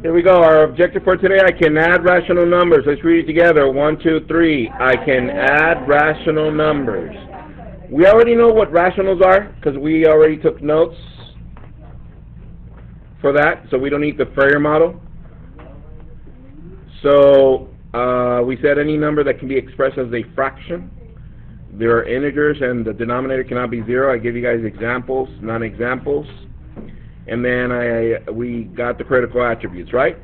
Here we go. Our objective for today, I can add rational numbers. Let's read it together. 1, 2, 3. I can add rational numbers. We already know what rationals are because we already took notes for that, so we don't need the Freyer model. So we said any number that can be expressed as a fraction. There are integers and the denominator cannot be 0. I give you guys examples, non-examples. And then we got the critical attributes, right?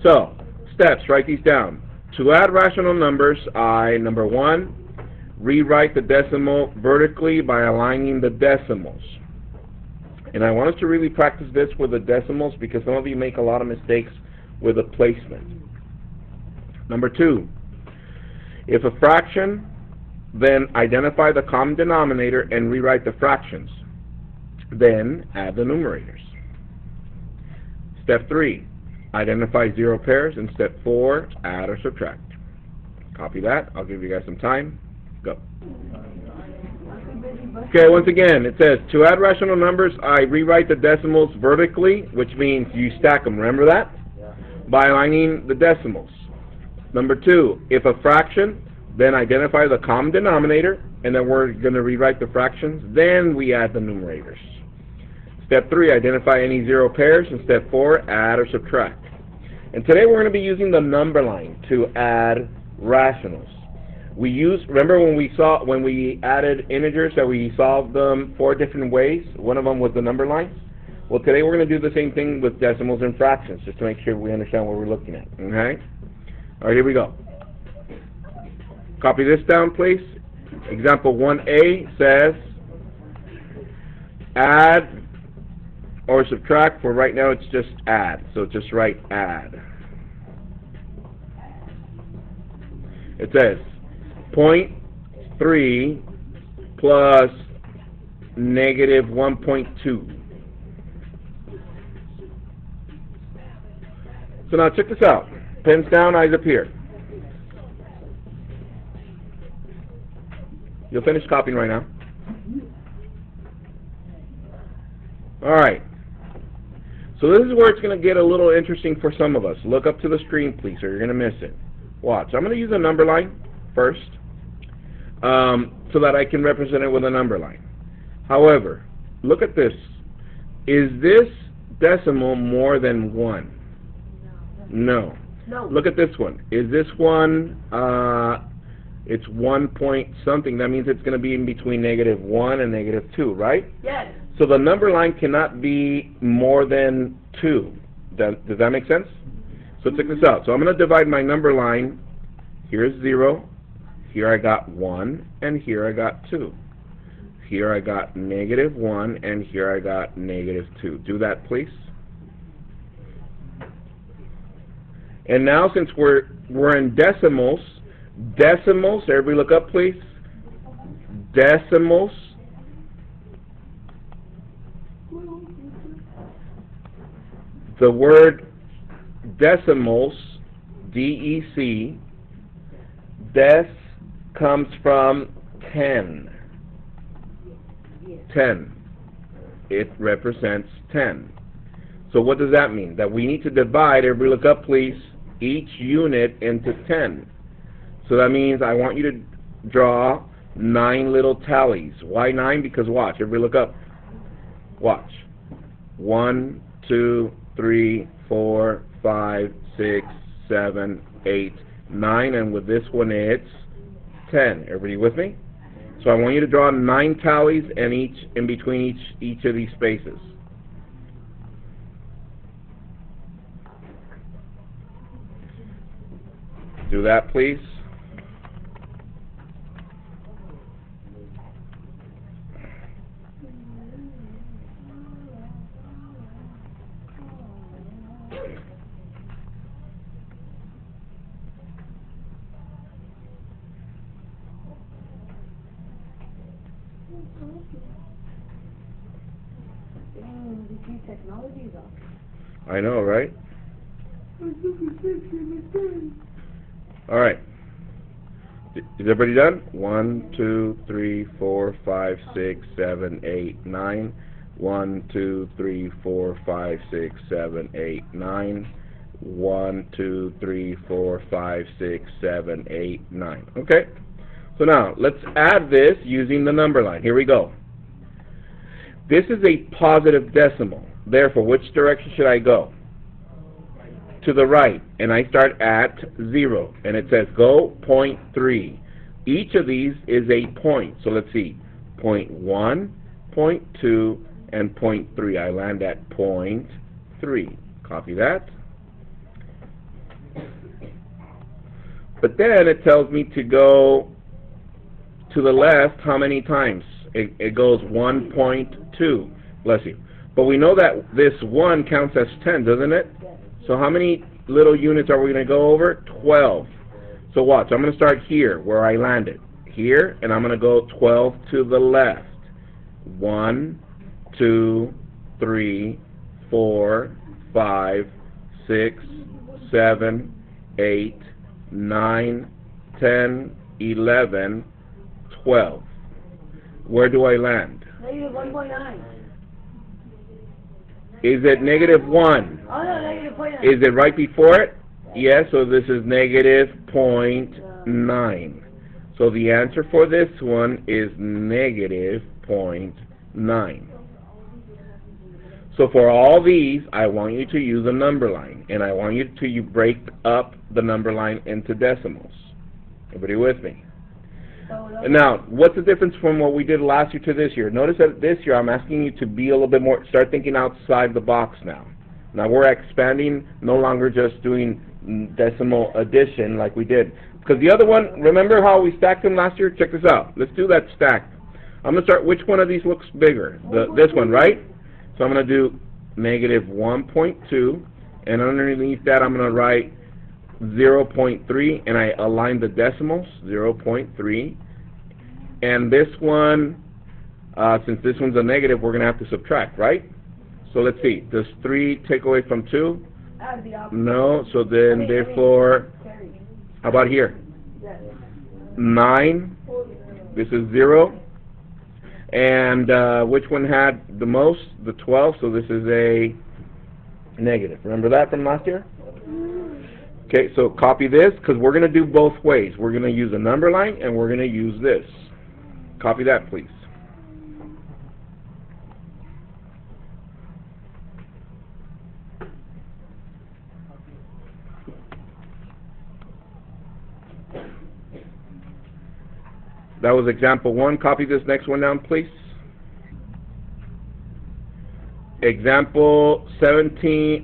So, steps, write these down. To add rational numbers, number 1, rewrite the decimal vertically by aligning the decimals. And I want us to really practice this with the decimals because some of you make a lot of mistakes with the placement. Number 2, if a fraction, then identify the common denominator and rewrite the fractions. Then add the numerators. Step 3, identify 0 pairs. And step 4, add or subtract. Copy that. I'll give you guys some time. Go. Okay, once again, it says, to add rational numbers, I rewrite the decimals vertically, which means you stack them. Remember that? By aligning the decimals. Number 2, if a fraction, then identify the common denominator, and then we're going to rewrite the fractions. Then we add the numerators. Step 3, identify any 0 pairs. And step 4, add or subtract. And today we're going to be using the number line to add rationals. Remember when we added integers that we solved them 4 different ways? One of them was the number lines. Well, today we're going to do the same thing with decimals and fractions, just to make sure we understand what we're looking at. Okay? All right, here we go. Copy this down, please. Example 1A says, add or subtract. For right now, it's just add. So just write add. It says 0.3 plus negative 1.2. So now check this out. Pens down, eyes up here. You'll finish copying right now. All right. So this is where it's going to get a little interesting for some of us. Look up to the screen, please, or you're going to miss it. Watch. I'm going to use a number line first so that I can represent it with a number line. However, look at this. Is this decimal more than 1? No. No. Look at this one. Is this one, it's 1 point something. That means it's going to be in between -1 and -2, right? Yes. So the number line cannot be more than 2. Does that make sense? So check this out. So I'm going to divide my number line. Here's 0. Here I got 1. And here I got 2. Here I got -1. And here I got -2. Do that, please. And now since we're in decimals, everybody look up, please. Decimals. The word decimals, D-E-C, des comes from 10. 10. It represents 10. So what does that mean? That we need to divide, everybody look up please, each unit into 10. So that means I want you to draw 9 little tallies. Why 9? Because watch, everybody look up. Watch. 1, 2, 3, 4, 5, 6, 7, 8, 9, and with this one it's 10. Everybody with me? So I want you to draw 9 tallies and in between each of these spaces. Do that, please. I know, right? All right. Is everybody done? 1, 2, 3, 4, 5, 6, 7, 8, 9. 1, 2, 3, 4, 5, 6, 7, 8, 9. 1, 2, 3, 4, 5, 6, 7, 8, 9. Okay? So now, let's add this using the number line. Here we go. This is a positive decimal. Therefore, which direction should I go? To the right. And I start at 0. And it says go 0.3. Each of these is a point. So let's see. 0.1, 0.2, and 0.3. I land at 0.3. Copy that. But then it tells me to go to the left how many times? It goes 1.2. Bless you. But we know that this 1 counts as 10, doesn't it? So how many little units are we going to go over? 12. So watch. I'm going to start here where I landed. Here, and I'm going to go 12 to the left. 1, 2, 3, 4, 5, 6, 7, 8, 9, 10, 11, 12. Where do I land? Negative 1.9. Is it negative 1? Oh no, negative 0.9. Is it right before it? Yes, so this is negative 0.9. So the answer for this one is negative 0.9. So for all these, I want you to use a number line, and I want you to break up the number line into decimals. Everybody with me? And now, what's the difference from what we did last year to this year? Notice that this year I'm asking you to be a little bit more, start thinking outside the box now. Now we're expanding, no longer just doing decimal addition like we did. Because the other one, remember how we stacked them last year? Check this out. Let's do that stack. I'm going to start, which one of these looks bigger? This one, right? So I'm going to do negative 1.2, and underneath that I'm going to write 0.3, and I align the decimals, 0.3. And this one, since this one's a negative, we're going to have to subtract, right? So let's see. Does 3 take away from 2? No. So then, therefore, how about here? 9. This is 0. And which one had the most? The 12. So this is a negative. Remember that from last year? Okay, so copy this, because we're going to do both ways. We're going to use a number line, and we're going to use this. Copy that, please. That was example 1. Copy this next one down, please. Example 17,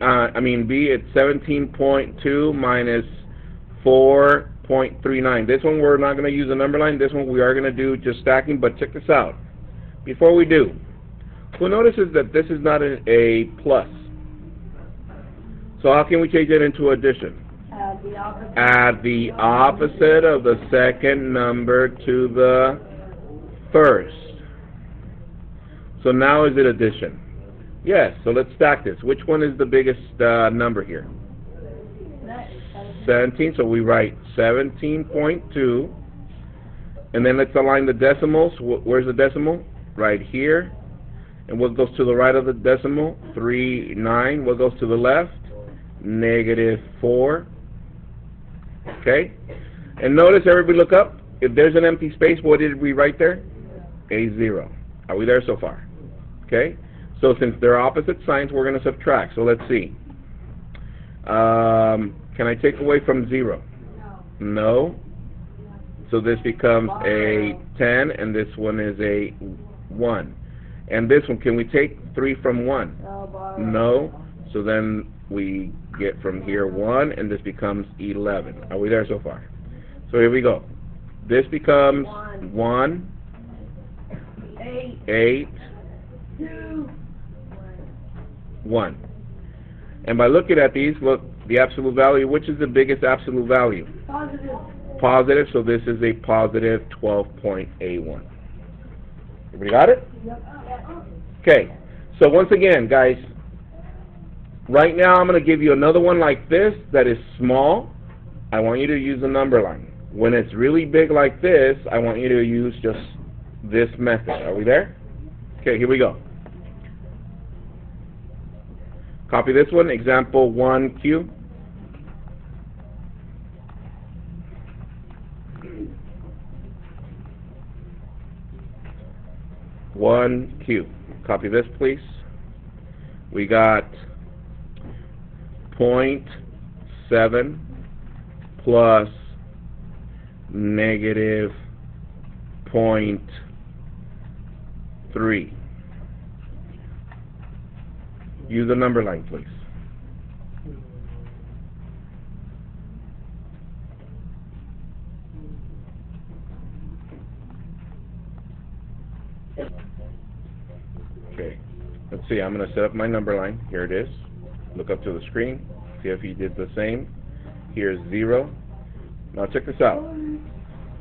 B, it's 17.2 minus 4.39. This one we're not going to use a number line. This one we are going to do just stacking, but check this out. Before we do, who notices that this is not a plus? So how can we change it into addition? Add the opposite of the second number to the first. So now is it addition? Yes, so let's stack this. Which one is the biggest number here? 17, so we write 17.2. And then let's align the decimals. Where's the decimal? Right here. And what goes to the right of the decimal? 3, 9. What goes to the left? Negative 4. Okay? And notice, everybody look up. If there's an empty space, what did we write there? A 0. Are we there so far? Okay? So since they're opposite signs, we're going to subtract. So let's see. Can I take away from 0? No. So this becomes a 10, and this one is a 1. And this one, can we take 3 from 1? No. So then we get from here 1, and this becomes 11. Are we there so far? So here we go. This becomes 1, 8, 1. And by looking at these, look, the absolute value, which is the biggest absolute value? Positive. Positive, so this is a positive 12.81. Everybody got it? Okay, so once again, guys, right now I'm going to give you another one like this that is small. I want you to use a number line. When it's really big like this, I want you to use just this method. Are we there? Okay, here we go. Copy this one, example 1Q. Copy this, please. We got 0.7 plus negative 0.3. Use the number line, please. Okay, let's see, I'm going to set up my number line. Here it is. Look up to the screen. See if you did the same. Here's 0. Now check this out.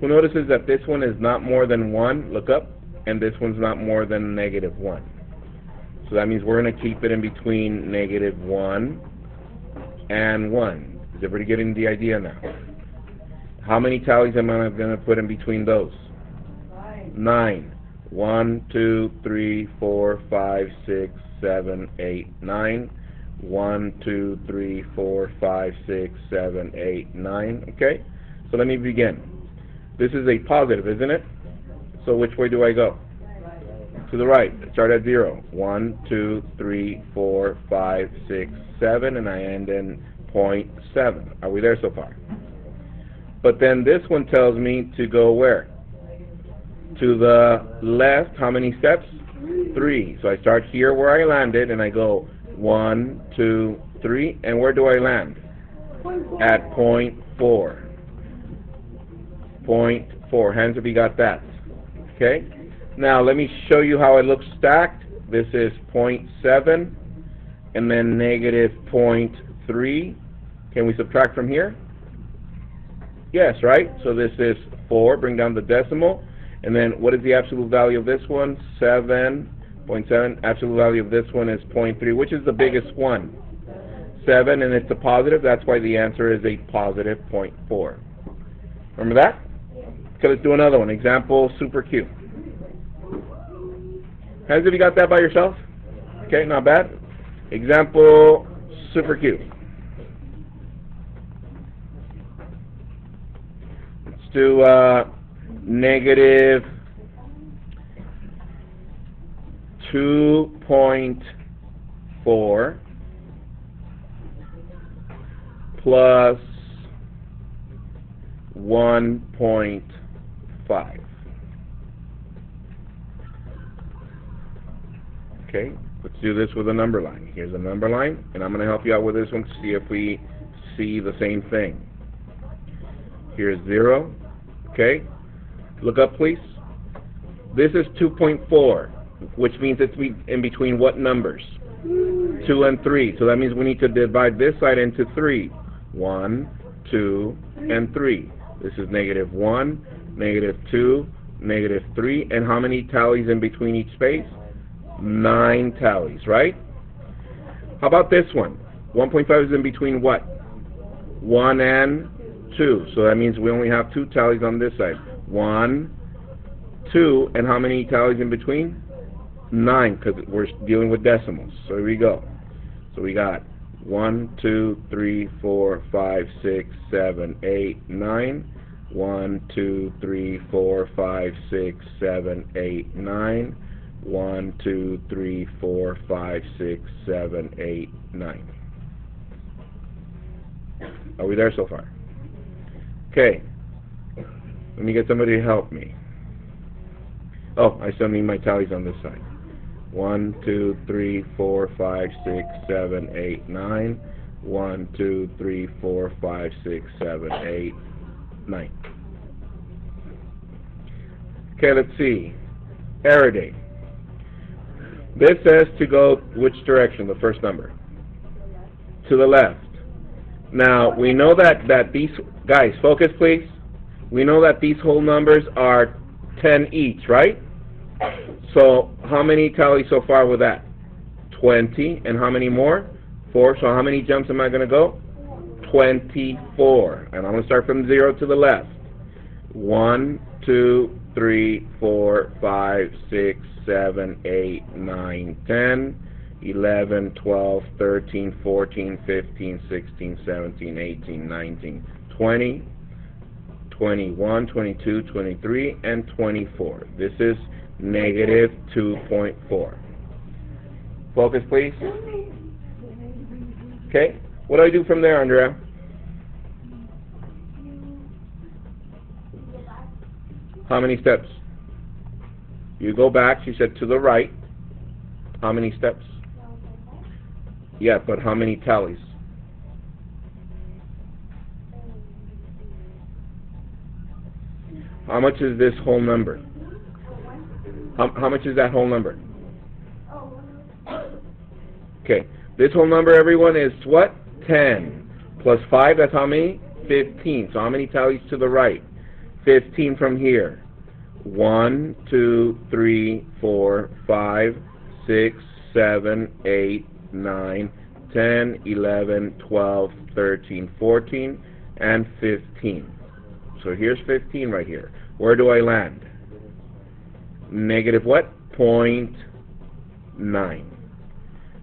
Who notices that this one is not more than 1? Look up. And this one's not more than negative 1. So that means we're going to keep it in between negative 1 and 1. Is everybody getting the idea now? How many tallies am I going to put in between those? 9. 1, 2, 3, 4, 5, 6, 7, 8, 9. 1, 2, 3, 4, 5, 6, 7, 8, 9. Okay? So let me begin. This is a positive, isn't it? So which way do I go? To the right. Start at 0. 1, 2, 3, 4, 5, 6, 7, and I end in 0.7. Are we there so far? But then this one tells me to go where? To the left. How many steps? 3. So I start here where I landed, and I go 1, 2, 3, and where do I land? At 0.4. 0.4. Hands if you got that. Okay? Now let me show you how it looks stacked. This is 0.7 and then negative 0.3. Can we subtract from here? Yes, right? So this is 4. Bring down the decimal. And then what is the absolute value of this one? 7.7. Absolute value of this one is 0.3. Which is the biggest one? 7, and it's a positive. That's why the answer is a positive 0.4. Remember that? Okay, let's do another one. Example super Q. Hands if you got that by yourself? Okay, not bad. Example super Q. Let's do negative 2.4 plus 1.5. Okay, let's do this with a number line. Here's a number line, and I'm going to help you out with this one to see if we see the same thing. Here's 0. Okay, look up, please. This is 2.4, which means it's in between what numbers? 2 and 3. So that means we need to divide this side into 3. 1, 2, and 3. This is negative 1, negative 2, negative 3. And how many tallies in between each space? 9 tallies, right? How about this one? 1.5 is in between what? 1 and 2. So that means we only have 2 tallies on this side. 1, 2, and how many tallies in between? 9, because we're dealing with decimals. So here we go. So we got 1, 2, 3, 4, 5, 6, 7, 8, 9. 1, 2, 3, 4, 5, 6, 7, 8, 9. 1, 2, 3, 4, 5, 6, 7, 8, 9. Are we there so far? Okay. Let me get somebody to help me. Oh, I still need my tallies on this side. 1, 2, 3, 4, 5, 6, 7, 8, 9. 1, 2, 3, 4, 5, 6, 7, 8, 9. Okay, let's see. Error date. This says to go which direction, the first number? To the left. Now, we know that these, guys, focus please. We know that these whole numbers are 10 each, right? So, how many tallies so far with that? 20. And how many more? 4. So how many jumps am I going to go? 24. And I'm going to start from 0 to the left. 1, 2, 3, 4, 5, 6, 7, 8, 9, 10. 11, 12, 13, 14, 15, 16, 17, 18, 19, 20, 21, 22, 23, and 24. This is negative 2.4. Focus, please. Okay, what do I do from there, Andrea? How many steps? You go back, she said to the right. How many steps? Yeah, but how many tallies? How much is this whole number? How much is that whole number? Okay, this whole number, everyone, is what? 10. Plus 5, that's how many? 15. So how many tallies to the right? 15 from here. 1, 2, 3, 4, 5, 6, 7, 8, 9, 10, 11, 12, 13, 14, and 15. So here's 15 right here. Where do I land? Negative what? 0.9.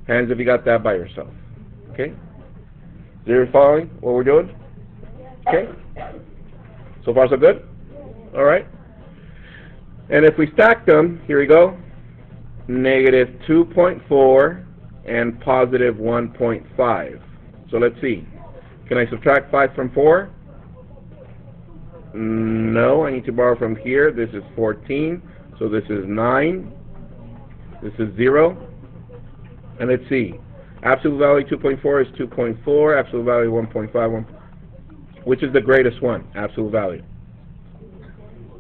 Hands if you got that by yourself. Okay? Is everybody following what we're doing? Okay? So far so good? Alright. And if we stack them, here we go. Negative 2.4 and positive 1.5. So let's see. Can I subtract 5 from 4? No, I need to borrow from here. This is 14. So this is 9. This is 0. And let's see. Absolute value 2.4 is 2.4. Absolute value 1.5. Which is the greatest one? Absolute value.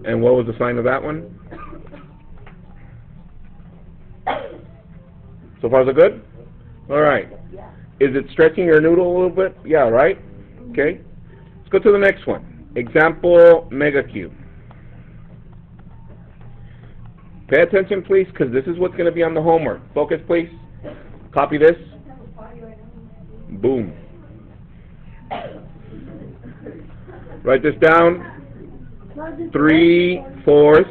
And what was the sign of that one? So far so good? Alright. Is it stretching your noodle a little bit? Yeah, right? Okay. Let's go to the next one. Example megacube. Pay attention, please, because this is what's going to be on the homework. Focus, please. Copy this. Boom. Write this down. 3/4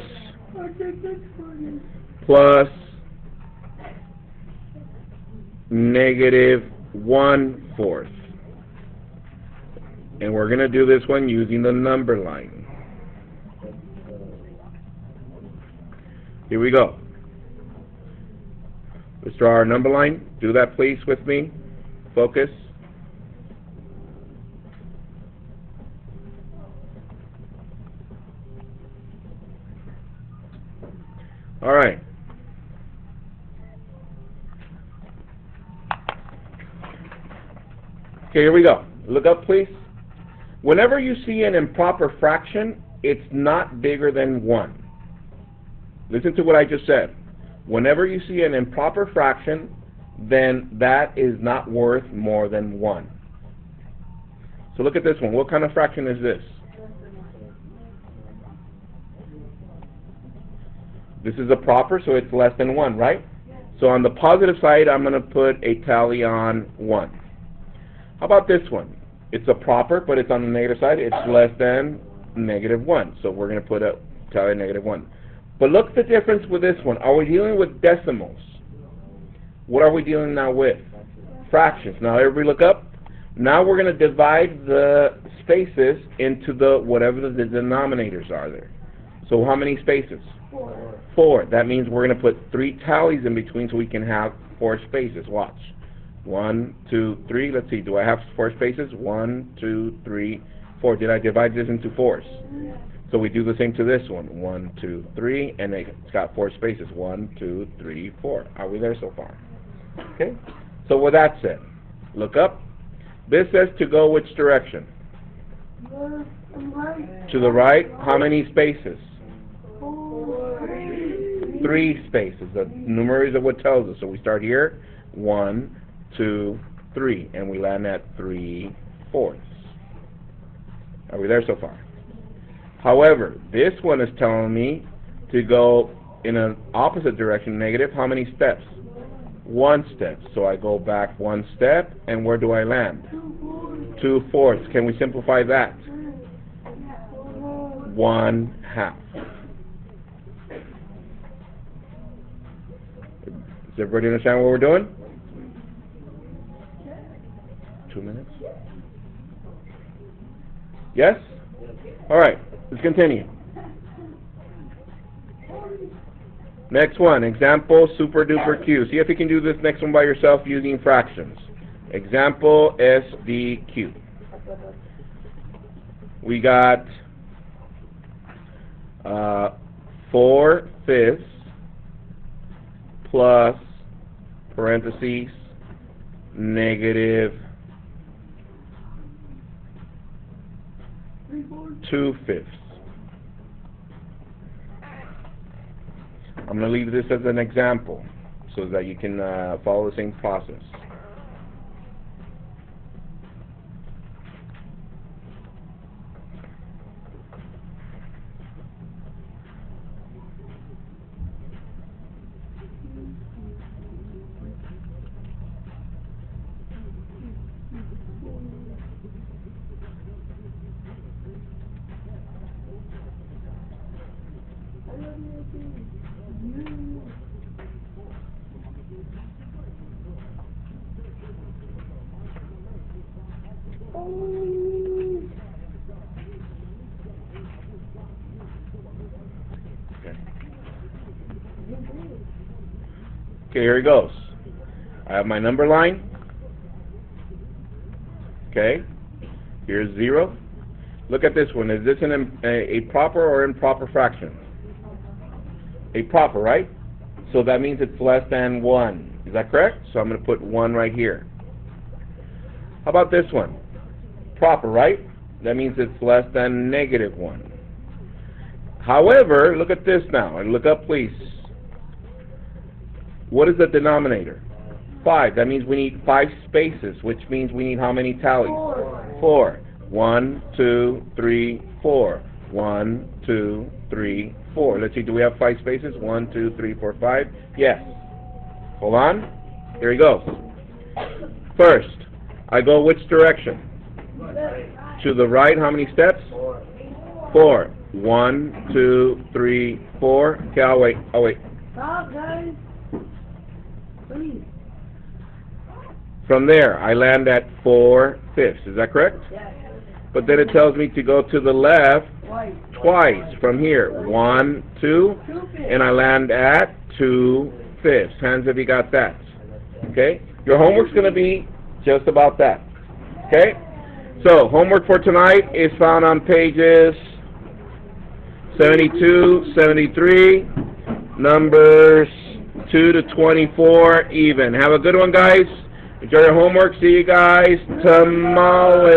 plus negative 1/4. And we're going to do this one using the number line. Here we go. Let's draw our number line. Do that, please, with me. Focus. All right. Okay, here we go. Look up, please. Whenever you see an improper fraction, it's not bigger than 1. Listen to what I just said. Whenever you see an improper fraction, then that is not worth more than 1. So look at this one. What kind of fraction is this? This is a proper, so it's less than 1, right? So on the positive side, I'm going to put a tally on 1. How about this one? It's a proper, but it's on the negative side. It's less than negative 1. So we're going to put a tally of negative 1. But look at the difference with this one. Are we dealing with decimals? What are we dealing now with? Fractions. Now everybody look up. Now we're going to divide the spaces into the whatever the denominators are there. So how many spaces? 4. 4. That means we're going to put 3 tallies in between so we can have 4 spaces. Watch. 1, 2, 3. Let's see. Do I have 4 spaces? 1, 2, 3, 4. Did I divide this into 4s? So we do the same to this one. 1, 2, 3, and it's got 4 spaces. 1, 2, 3, 4. Are we there so far? Okay. So with that said, look up. This says to go which direction? To the right. How many spaces? 3 spaces. The numerator is what tells us. So we start here. 1, 2, 3, and we land at 3/4. Are we there so far? However, this one is telling me to go in an opposite direction, negative. How many steps? 1 step. So I go back 1 step, and where do I land? 2/4. Can we simplify that? 1/2. Does everybody understand what we're doing? 2 minutes? Yes? Alright, let's continue. Next one, example super duper Q. See if you can do this next one by yourself using fractions. Example SDQ. We got 4/5 plus parentheses negative 2/5. I'm going to leave this as an example so that you can follow the same process. Okay, here it goes. I have my number line. Okay, here's 0. Look at this one. Is this a proper or improper fraction? A proper, right? So that means it's less than 1. Is that correct? So I'm going to put 1 right here. How about this one? Proper, right? That means it's less than negative 1. However, look at this now. And look up, please. What is the denominator? 5. That means we need 5 spaces, which means we need how many tallies? 4. 1, 2, 3, 4. 1, 2, 3, 4. Let's see, do we have 5 spaces? 1, 2, 3, 4, 5? Yes. Hold on. Here he goes. First, I go which direction? To the right. How many steps? 4. 1, 2, 3, 4. Okay, I'll wait. Stop, guys. Please. From there, I land at 4/5. Is that correct? Yes. But then it tells me to go to the left Twice. from here. 1, 2, and I land at 2/5. Hands if you got that. Okay? Your homework's going to be just about that. Okay? So, homework for tonight is found on pages 72, 73, numbers 2 to 24 even. Have a good one, guys. Enjoy your homework. See you guys tomorrow.